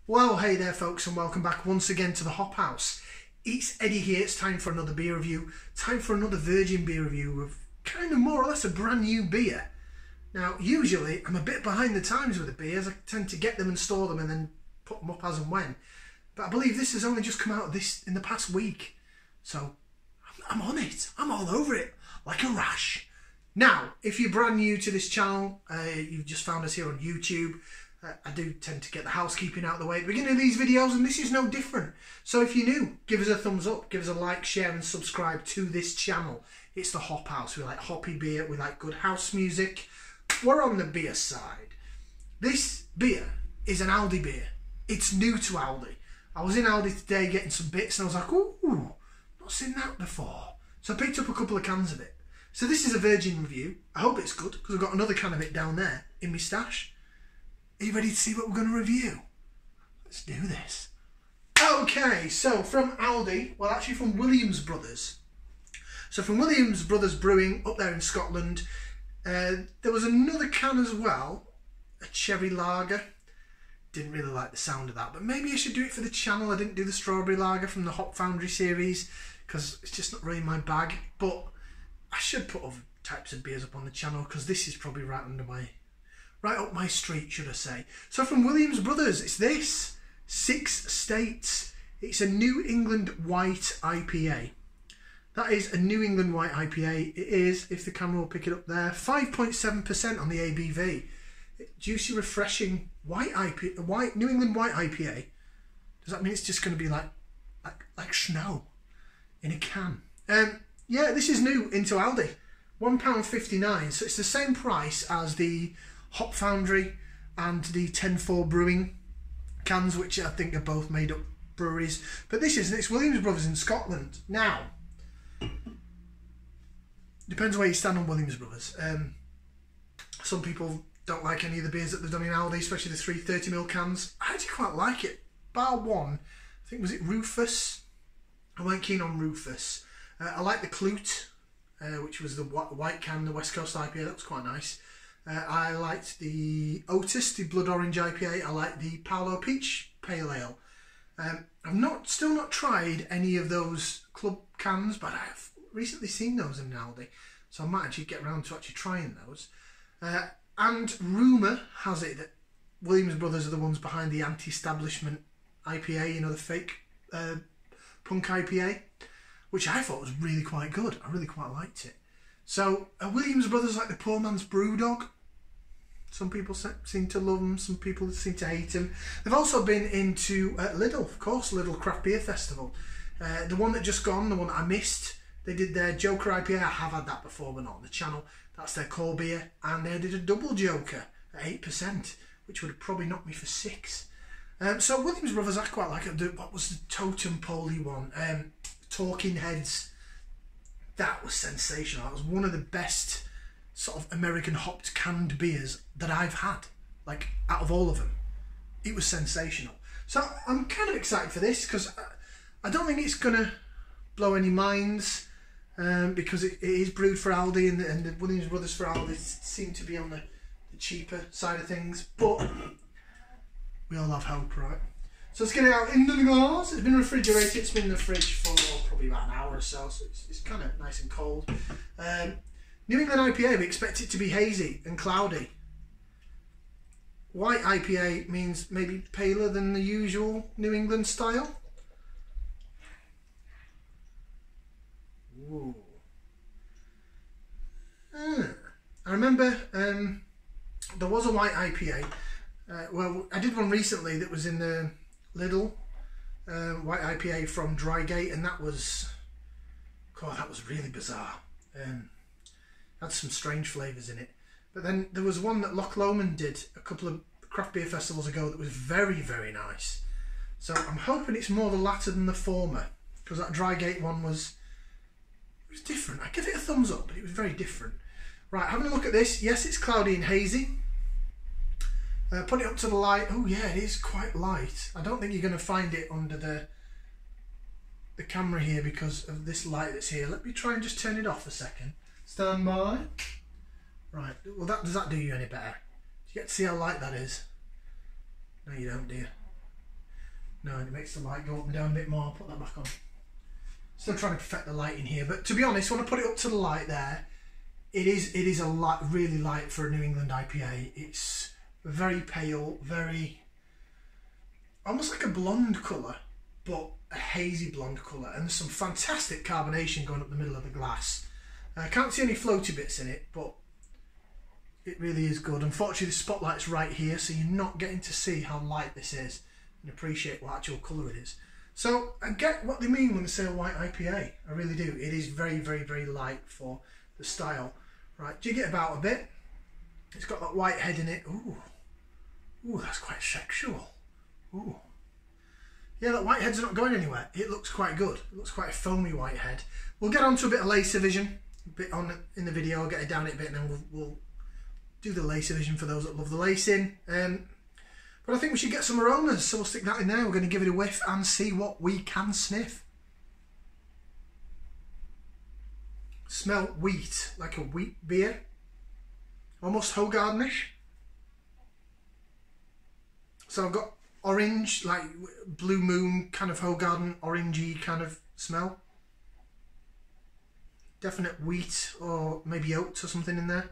Well, hey there folks, and welcome back once again to the Hop House. It's Eddie here. It's time for another beer review. Time for another virgin beer review of kind of more or less a brand new beer. Now, usually I'm a bit behind the times with the beers. I tend to get them and store them and then put them up as and when. But I believe this has only just come out in the past week. So I'm on it. I'm all over it like a rash. Now, if you're brand new to this channel, you've just found us here on YouTube, I do tend to get the housekeeping out of the way at the beginning of these videos, and this is no different. So if you're new, give us a thumbs up, give us a like, share and subscribe to this channel. It's the Hop House. We like hoppy beer, we like good house music. We're on the beer side. This beer is an Aldi beer. It's new to Aldi. I was in Aldi today getting some bits and I was like, ooh, not seen that before. So I picked up a couple of cans of it. So this is a virgin review. I hope it's good because I've got another can of it down there in my stash. Are you ready to see what we're going to review? Let's do this. Okay, so from Aldi, well actually from Williams Brothers. So from Williams Brothers Brewing up there in Scotland, there was another can as well, a cherry lager. Didn't really like the sound of that, but maybe I should do it for the channel. I didn't do the strawberry lager from the Hop Foundry series because it's just not really my bag. But I should put other types of beers up on the channel because this is probably right up my street, should I say. So from Williams Brothers, it's this 6 States. It's a New England White IPA. That is a New England White IPA. It is, if the camera will pick it up there, 5.7% on the ABV. Juicy, refreshing white IPA, New England White IPA. Does that mean it's just going to be like snow in a can? Yeah, this is new into Aldi. £1.59, so it's the same price as the Hop Foundry and the 10-4 Brewing cans, which I think are both made up breweries. But this isn't. It's Williams Brothers in Scotland. Now, depends where you stand on Williams Brothers. Some people don't like any of the beers that they've done in Aldi, especially the 330ml cans. I actually quite like it. Bar one, I think, was it Rufus? I weren't keen on Rufus. I like the Clute, which was the white can, the West Coast IPA. That was quite nice. I liked the Otis, the Blood Orange IPA. I like the Paolo Peach Pale Ale. I've still not tried any of those club cans, but I have recently seen those in Aldi, so I might actually get around to actually trying those. And rumour has it that Williams Brothers are the ones behind the Anti-Establishment IPA, you know, the fake punk IPA, which I thought was really quite good. I really quite liked it. So Williams Brothers like the poor man's brew dog. Some people seem to love them, some people seem to hate them. They've also been into Lidl, of course, Lidl Craft Beer Festival. The one that just gone, the one that I missed, they did their Joker IPA. I have had that before, but not on the channel. That's their core beer. And they did a double Joker at 8%, which would have probably knocked me for 6. So Williams Brothers, I quite like it. What was the Totem Poly one? Talking Heads. That was sensational. That was one of the best sort of American hopped canned beers that I've had, like out of all of them. It was sensational. So I'm kind of excited for this because I don't think it's gonna blow any minds because it is brewed for Aldi, and the Williams Brothers for Aldi seem to be on the cheaper side of things, but we all have hope, right? So let's get it out in the glass. It's been refrigerated. It's been in the fridge for probably about an hour or so, so it's kind of nice and cold. New England IPA, we expect it to be hazy and cloudy. White IPA means maybe paler than the usual New England style. Ooh. I remember there was a white IPA. Well, I did one recently that was in the Lidl white IPA from Drygate, and that was really bizarre. Had some strange flavours in it. But then there was one that Loch Lomond did a couple of craft beer festivals ago that was very, very nice. So I'm hoping it's more the latter than the former, because that Drygate one was different. I give it a thumbs up, but it was very different. Right, having a look at this. Yes, it's cloudy and hazy. Put it up to the light. Oh yeah, it is quite light. I don't think you're going to find it under the camera here because of this light that's here. Let me try and just turn it off a second. Stand by. Right, well does that do you any better? Do you get to see how light that is? No you don't, do you? No, and it makes the light go up and down a bit more. Put that back on. Still trying to perfect the light in here, but to be honest, when I put it up to the light there, it is a light, really light for a New England IPA. It's very pale, very almost like a blonde colour, but a hazy blonde colour, and there's some fantastic carbonation going up the middle of the glass. I can't see any floaty bits in it, but it really is good. Unfortunately, the spotlight's right here, so you're not getting to see how light this is and appreciate what actual colour it is. So I get what they mean when they say a white IPA. I really do. It is very, very, very light for the style. Right, jig it about a bit. It's got that white head in it. Ooh, ooh, that's quite sexual. Ooh, yeah, that white head's not going anywhere. It looks quite good. It looks quite a foamy white head. We'll get on to a bit of laser vision, a bit on in the video. I'll get it down it a bit, and then we'll do the laser vision for those that love the lacing. But I think we should get some aromas, so we'll stick that in there. We're going to give it a whiff and see what we can sniff. Smell wheat, like a wheat beer. Almost Hogardenish. So I've got orange, like Blue Moon, kind of Hogarden, orangey kind of smell. Definite wheat or maybe oats or something in there.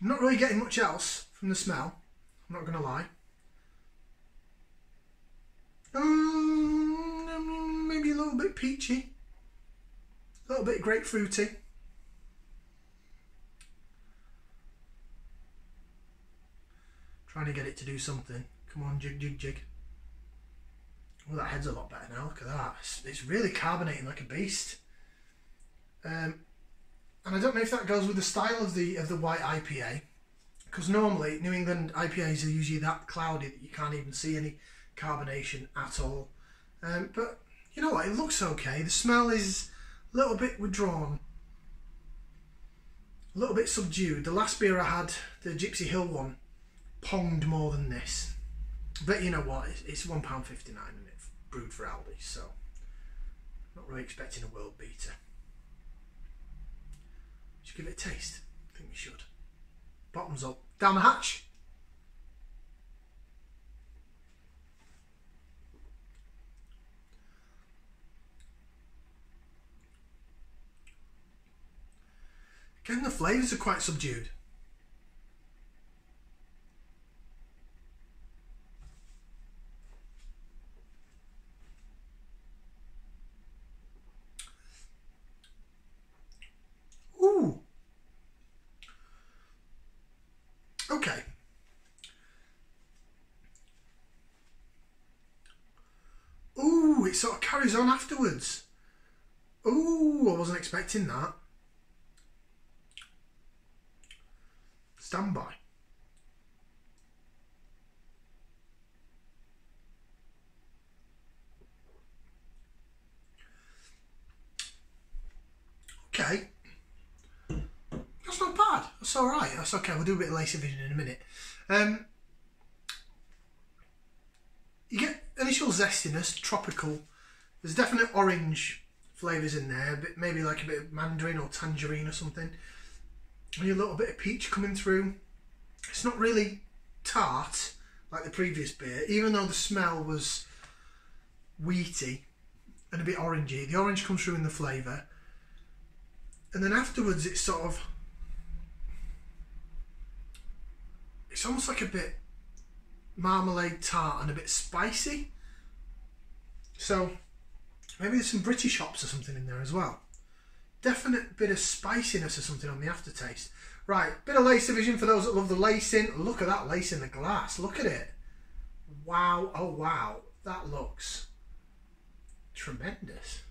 I'm not really getting much else from the smell, I'm not going to lie. Maybe a little bit peachy, a little bit grapefruity. Trying to get it to do something. Come on, jig, jig, jig. Oh, that head's a lot better now. Look at that. It's really carbonating like a beast. And I don't know if that goes with the style of the white IPA, because normally New England IPAs are usually that cloudy that you can't even see any carbonation at all. But you know what? It looks okay. The smell is a little bit withdrawn, a little bit subdued. The last beer I had, the Gypsy Hill one, ponged more than this. But you know what? It's £1.59 and it's brewed for Aldi, so not really expecting a world beater. Should give it a taste. I think we should. Bottoms up. Down the hatch. Again, the flavours are quite subdued. Ooh. Okay. Ooh, it sort of carries on afterwards. Ooh, I wasn't expecting that. Stand by. Okay. That's not bad. That's alright. That's okay. We'll do a bit of laser vision in a minute. You get initial zestiness, tropical. There's definite orange flavours in there, but maybe like a bit of mandarin or tangerine or something. And a little bit of peach coming through. It's not really tart like the previous beer, even though the smell was wheaty and a bit orangey. The orange comes through in the flavour. And then afterwards it's sort of, it's almost like a bit marmalade tart and a bit spicy. So maybe there's some British hops or something in there as well. Definite bit of spiciness or something on the aftertaste. Right, bit of laser vision for those that love the lacing. Look at that lace in the glass. Look at it. Wow, oh wow. That looks tremendous.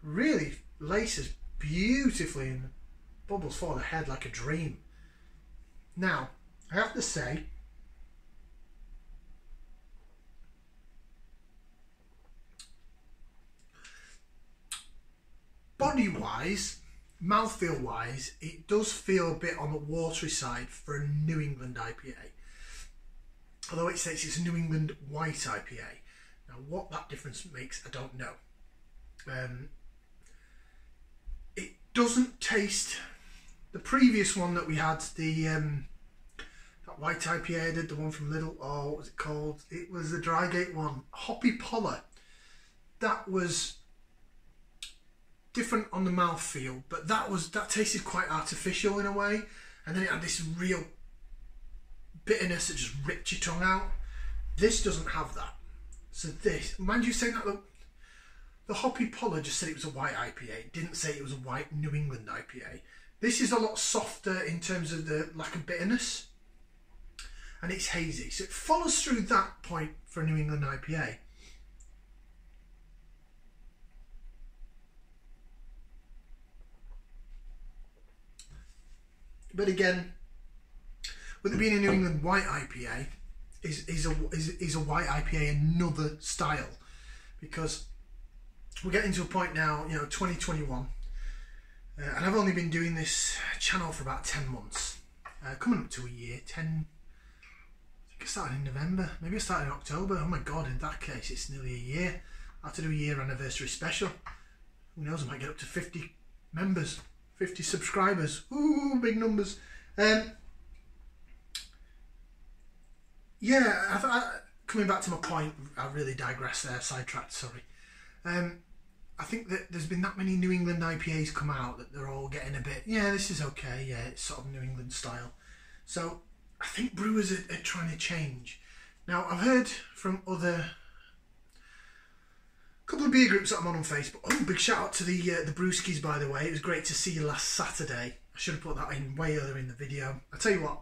Really laces beautifully and bubbles for the head like a dream. Now, I have to say, body wise, mouthfeel wise, it does feel a bit on the watery side for a New England IPA. Although it says it's a New England White IPA. Now what that difference makes, I don't know. It doesn't taste, the previous one that we had, the that that white IPA I did, the one from Lidl. Oh, what was it called? It was the Drygate one, Hoppy Poller. That was different on the mouthfeel, but that tasted quite artificial in a way, and then it had this real bitterness that just ripped your tongue out. This doesn't have that. So this, mind you saying that the Hoppy Poller just said it was a white IPA. It didn't say it was a White New England IPA. This is a lot softer in terms of the lack of bitterness, and it's hazy. So it follows through that point for a New England IPA. But again, with it being a New England white IPA, is a white IPA another style? Because we're getting to a point now, 2021, and I've only been doing this channel for about 10 months, coming up to a year. I think I started in November, maybe I started in October. Oh my god, in that case it's nearly a year. I have to do a year anniversary special. Who knows, I might get up to 50 members, 50 subscribers. Ooh, big numbers. Yeah, coming back to my point, I really digressed there, sidetracked, sorry. I think that there's been that many New England IPAs come out that they're all getting a bit, yeah, this is okay, yeah, it's sort of New England style. So I think brewers are trying to change. Now, I've heard from a couple of beer groups that I'm on Facebook. Oh, big shout out to the Brewskis, by the way. It was great to see you last Saturday. I should have put that in way earlier in the video. I'll tell you what,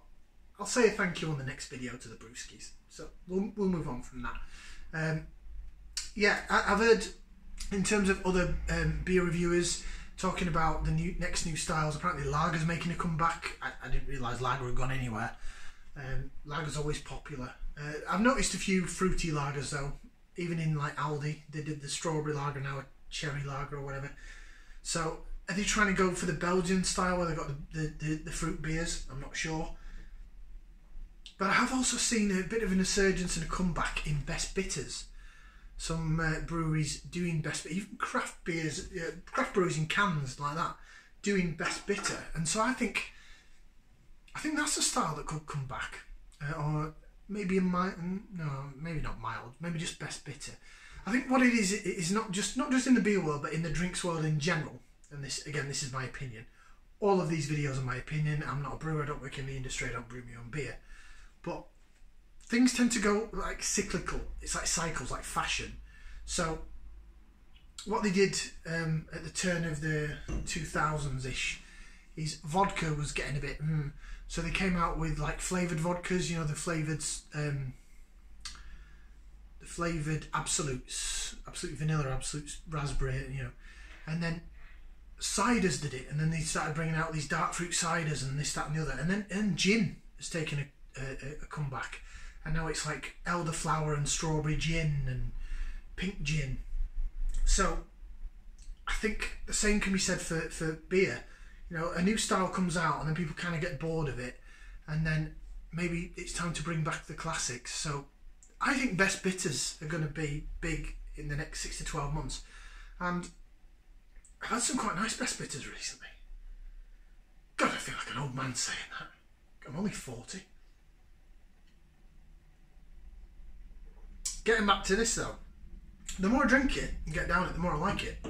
I'll say a thank you on the next video to the Brewskis. So we'll move on from that. Yeah, I've heard in terms of other beer reviewers talking about the next new styles. Apparently lager's making a comeback. I didn't realise lager had gone anywhere. Lager's always popular. I've noticed a few fruity lagers though, even in like Aldi. They did the strawberry lager, now a cherry lager or whatever. So are they trying to go for the Belgian style where they've got the fruit beers? I'm not sure. But I have also seen a bit of an resurgence and a comeback in best bitters. Some breweries doing best, even craft beers, craft breweries in cans like that, doing best bitter. And so I think that's a style that could come back, or maybe maybe not mild, maybe just best bitter. I think what it is not just in the beer world, but in the drinks world in general. And this is my opinion. All of these videos are my opinion. I'm not a brewer. I don't work in the industry. I don't brew my own beer. But things tend to go like cyclical. It's like cycles, like fashion. So what they did at the turn of the 2000s-ish is vodka was getting a bit so they came out with like flavoured vodkas, the flavoured absolute vanilla, absolute raspberry, and then ciders did it, and then they started bringing out these dark fruit ciders and this, that and the other, and then gin has taken a comeback, and now it's like elderflower and strawberry gin and pink gin. So I think the same can be said for beer. A new style comes out and then people kind of get bored of it, and then maybe it's time to bring back the classics. So I think best bitters are going to be big in the next 6 to 12 months, and I've had some quite nice best bitters recently. God, I feel like an old man saying that. I'm only 40. Getting back to this though, the more I drink it and get down it, the more I like it.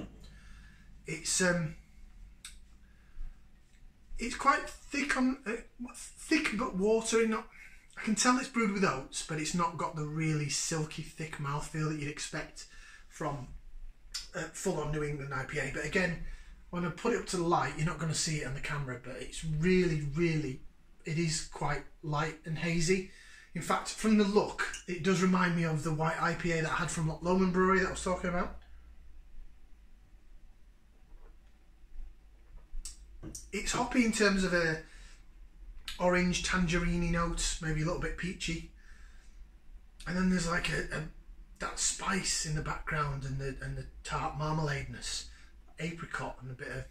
It's quite thick but watery. I can tell it's brewed with oats, but it's not got the really silky thick mouthfeel that you'd expect from full-on New England IPA. But again, when I put it up to the light, you're not going to see it on the camera, but it's really, it is quite light and hazy. In fact, from the look, it does remind me of the white IPA that I had from Loch Lomond Brewery that I was talking about. It's hoppy in terms of a orange tangerine note, maybe a little bit peachy, and then there's like that spice in the background and the tart marmaladeness, apricot, and a bit of.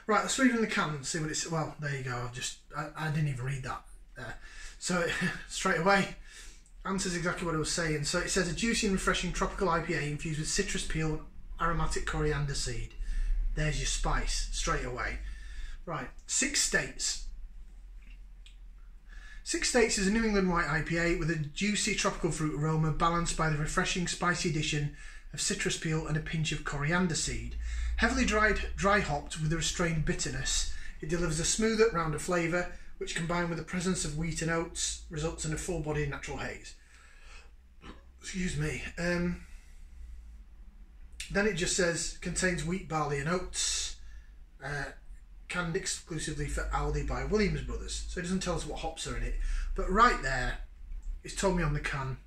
Right, let's read in the can and see what it's. Well, there you go. I didn't even read that there. So straight away answers exactly what I was saying. So it says a juicy and refreshing tropical IPA infused with citrus peel and aromatic coriander seed. There's your spice straight away. Right, 6 states. 6 States is a New England White IPA with a juicy tropical fruit aroma balanced by the refreshing spicy addition of citrus peel and a pinch of coriander seed. Heavily dry hopped with a restrained bitterness, it delivers a smoother, rounder flavour, which combined with the presence of wheat and oats results in a full-bodied natural haze. Excuse me. Then it just says contains wheat, barley and oats, canned exclusively for Aldi by Williams Brothers. So it doesn't tell us what hops are in it, but right there, it's told me on the can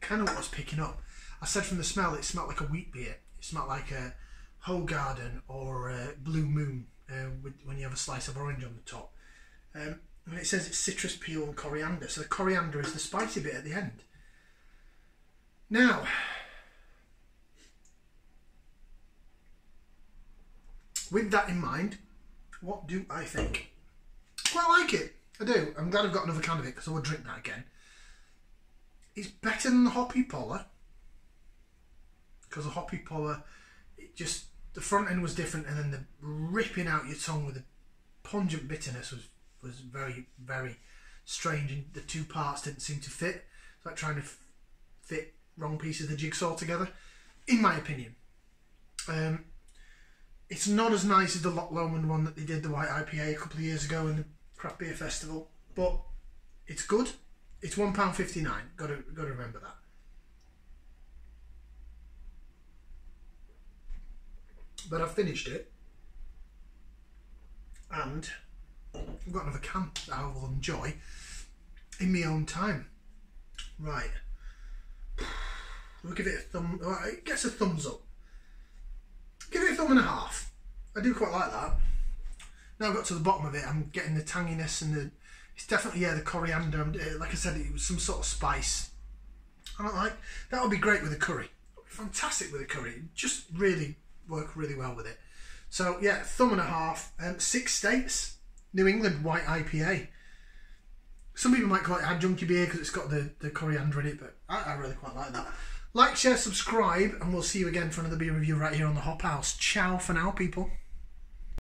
kind of what I was picking up. I said from the smell, it smelled like a wheat beer. It smelled like a Whole Garden or a Blue Moon when you have a slice of orange on the top. And it says it's citrus peel and coriander, so the coriander is the spicy bit at the end. Now, with that in mind, what do I think? Well, I like it. I do. I'm glad I've got another can of it because I would drink that again. It's better than the Hoppy Polar, because the Hoppy Polar, it just, the front end was different, and then the ripping out your tongue with the pungent bitterness was very, very strange, and the two parts didn't seem to fit. It's like trying to fit wrong pieces of the jigsaw together, in my opinion. It's not as nice as the Loch Lomond one that they did, the White IPA, a couple of years ago in the Craft Beer Festival, but it's good. It's £1.59. Got to remember that. But I've finished it, and I've got another can that I will enjoy in my own time. Right, we'll give it a thumb. It gets a thumbs up. Give it a thumb and a half. I do quite like that. Now I've got to the bottom of it, I'm getting the tanginess and it's definitely, yeah, the coriander. Like I said, it was some sort of spice. I don't like that. Would be great with a curry. Fantastic with a curry. Just really work really well with it. So yeah, thumb and a half. 6 States New England White IPA. Some people might call it adjunct beer because it's got the coriander in it, but I really quite like that. Like, share, subscribe, and we'll see you again for another beer review right here on the Hop House. Ciao for now, people.